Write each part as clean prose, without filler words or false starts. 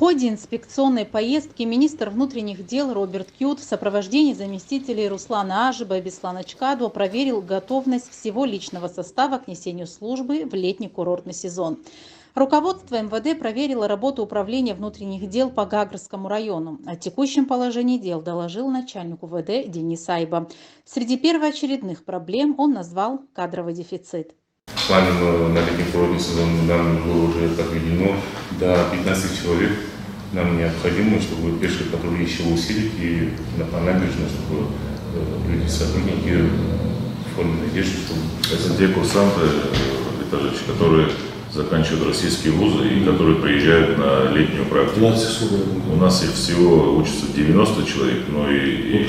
ходе инспекционной поездки министр внутренних дел Роберт Кют в сопровождении заместителей Руслана Ажиба и Беслана Чкадо проверил готовность всего личного состава к несению службы в летний курортный сезон. Руководство МВД проверило работу управления внутренних дел по Гагрскому району. О текущем положении дел доложил начальник УВД Денис Айба. Среди первоочередных проблем он назвал кадровый дефицит. Планом на летний курортный сезон нам было уже подведено до 15 человек. Нам необходимо, чтобы пешие патрули еще усилить и на набережной, чтобы люди, сотрудники в форменной одежде, чтобы... Это те курсанты, Виталий, которые заканчивают российские вузы и которые приезжают на летнюю практику. У нас их всего учатся 90 человек, но и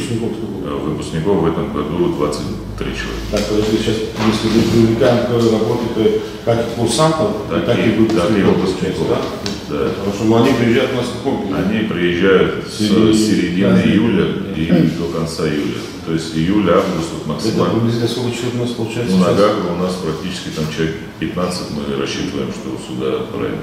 выпускников в этом году 23 человека. Так, подожди, сейчас, если мы привлекаем к работе как и курсантов, так и выпускников, да? Да. Потому что они приезжают у нас в каком периоде? Они приезжают с середины июля и до конца июля. То есть июль, август вот максимально. Это приблизительно сколько человек у нас получается? На Гагру у нас практически там человек 15, мы рассчитываем, что сюда отправим.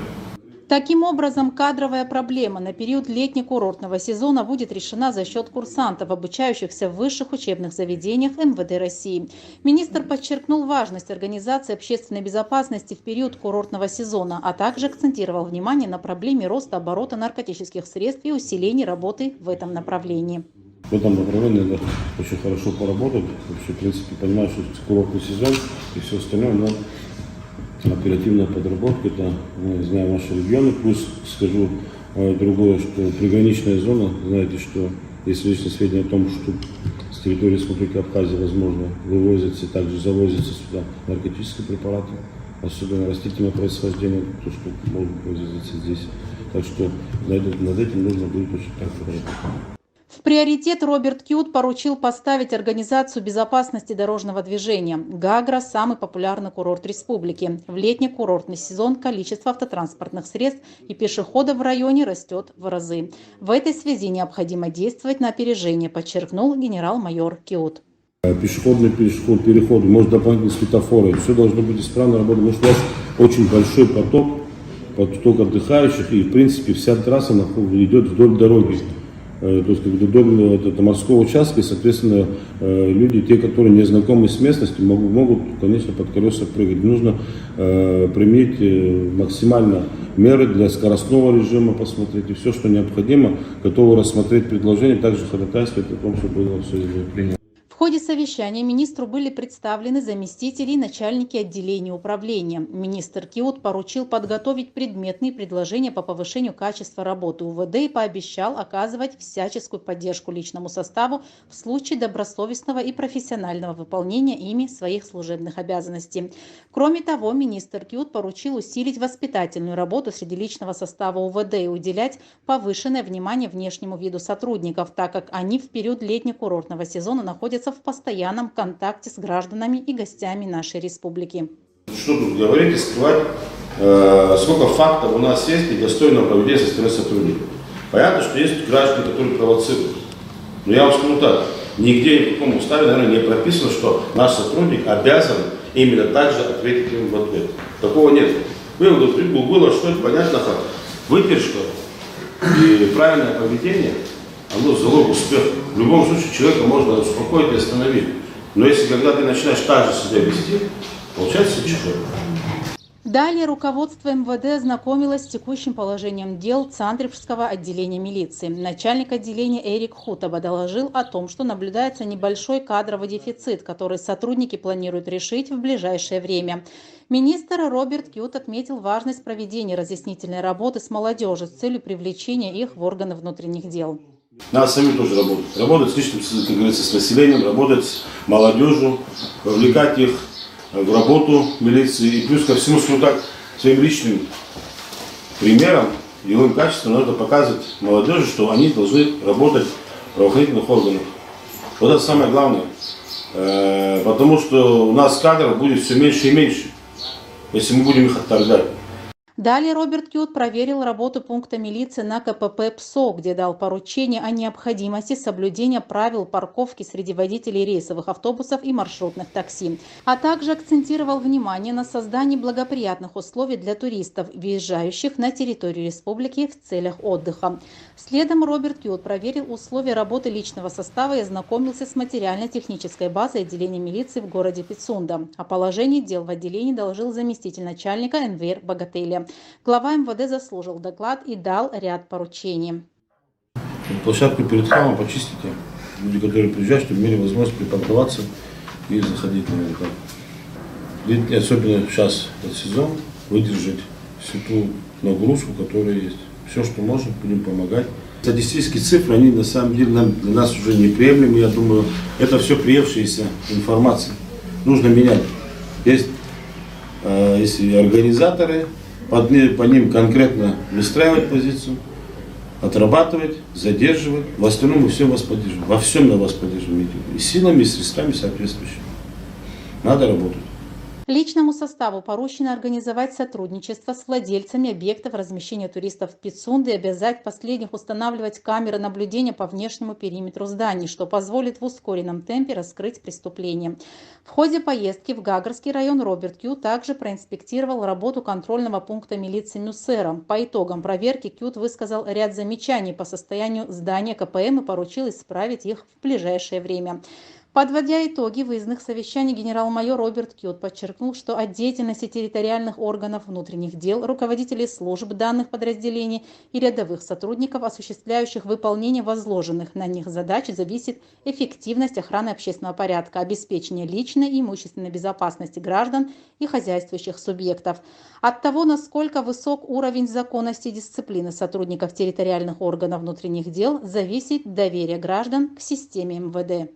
Таким образом, кадровая проблема на период летне-курортного сезона будет решена за счет курсантов, обучающихся в высших учебных заведениях МВД России. Министр подчеркнул важность организации общественной безопасности в период курортного сезона, а также акцентировал внимание на проблеме роста оборота наркотических средств и усиления работы в этом направлении. В этом направлении надо очень хорошо поработать. Вообще, в принципе, понимаю, что курортный сезон и все остальное, но оперативная подработка, это, мы знаем наши регионы. Плюс скажу другое, что приграничная зона, знаете, что есть личные сведения о том, что с территории Республики Абхазия, возможно, вывозятся и также завозятся сюда наркотические препараты, особенно растительного происхождения, то, что может производиться здесь. Так что над этим нужно будет очень так поработать. В приоритет Роберт Кют поручил поставить организацию безопасности дорожного движения. Гагра – самый популярный курорт республики. В летний курортный сезон количество автотранспортных средств и пешеходов в районе растет в разы. В этой связи необходимо действовать на опережение, подчеркнул генерал-майор Кют. Пешеходный переход, может, дополнительные светофоры, все должно быть исправно работать, потому что у нас очень большой поток отдыхающих, и, в принципе, вся трасса идет вдоль дороги. То есть до морского участка, и, соответственно, люди, те, которые не знакомы с местностью, могут, конечно, под колеса прыгать. Нужно применить максимально меры для скоростного режима, посмотреть, и все, что необходимо, готовы рассмотреть предложение, также ходатайствовать о том, чтобы было все принято. В ходе совещания министру были представлены заместители и начальники отделений управления. Министр Кют поручил подготовить предметные предложения по повышению качества работы УВД и пообещал оказывать всяческую поддержку личному составу в случае добросовестного и профессионального выполнения ими своих служебных обязанностей. Кроме того, министр Кют поручил усилить воспитательную работу среди личного состава УВД и уделять повышенное внимание внешнему виду сотрудников, так как они в период летне-курортного сезона находятся в постоянном контакте с гражданами и гостями нашей республики. Что тут говорить и скрывать, сколько фактов у нас есть недостойного поведения со стороны сотрудников. Понятно, что есть граждане, которые провоцируют. Но я вам скажу так, нигде ни в каком уставе, наверное, не прописано, что наш сотрудник обязан именно так же ответить им в ответ. Такого нет. Было, что это понятно, как выдержка и правильное поведение. Оно залог успеха. В любом случае человека можно успокоить и остановить. Но если когда ты начинаешь так же себя вести, получается чужое. Далее руководство МВД ознакомилось с текущим положением дел Цандревского отделения милиции. Начальник отделения Эрик Хутаба доложил о том, что наблюдается небольшой кадровый дефицит, который сотрудники планируют решить в ближайшее время. Министр Роберт Кют отметил важность проведения разъяснительной работы с молодежью с целью привлечения их в органы внутренних дел. Надо самим тоже работать. Работать с личным, как говорится, с населением, работать с молодежью, вовлекать их в работу милиции. И плюс ко всему, скажу так, своим личным примером, деловым качеством нужно показывать молодежи, что они должны работать в правоохранительных органах. Вот это самое главное. Потому что у нас кадров будет все меньше и меньше, если мы будем их отторгать. Далее Роберт Кьют проверил работу пункта милиции на КПП ПСО, где дал поручение о необходимости соблюдения правил парковки среди водителей рейсовых автобусов и маршрутных такси, а также акцентировал внимание на создании благоприятных условий для туристов, въезжающих на территорию республики в целях отдыха. Следом Роберт Кьют проверил условия работы личного состава и ознакомился с материально-технической базой отделения милиции в городе Пицунда. О положении дел в отделении доложил заместитель начальника Энвер Богателя. Глава МВД заслушал доклад и дал ряд поручений. Площадку перед храмом почистите. Люди, которые приезжают, чтобы имели возможность припарковаться и заходить на этап. И особенно сейчас, этот сезон, выдержать всю ту нагрузку, которая есть. Все, что можем, будем помогать. Статистические цифры, они на самом деле для нас уже неприемлемы. Я думаю, это все приевшаяся информация. Нужно менять. Есть организаторы, по ним конкретно выстраивать позицию, отрабатывать, задерживать. В остальном мы все вас поддержим. Во всем на вас поддержим. И силами, и средствами соответствующими. Надо работать. Личному составу поручено организовать сотрудничество с владельцами объектов размещения туристов в Пицунде и обязать последних устанавливать камеры наблюдения по внешнему периметру зданий, что позволит в ускоренном темпе раскрыть преступление. В ходе поездки в Гагарский район Роберт Кьют также проинспектировал работу контрольного пункта милиции Мюссера. По итогам проверки Кьют высказал ряд замечаний по состоянию здания КПМ и поручил исправить их в ближайшее время. Подводя итоги выездных совещаний, генерал-майор Роберт Кьют подчеркнул, что от деятельности территориальных органов внутренних дел, руководителей служб данных подразделений и рядовых сотрудников, осуществляющих выполнение возложенных на них задач, зависит эффективность охраны общественного порядка, обеспечение личной и имущественной безопасности граждан и хозяйствующих субъектов. От того, насколько высок уровень законности и дисциплины сотрудников территориальных органов внутренних дел, зависит доверие граждан к системе МВД.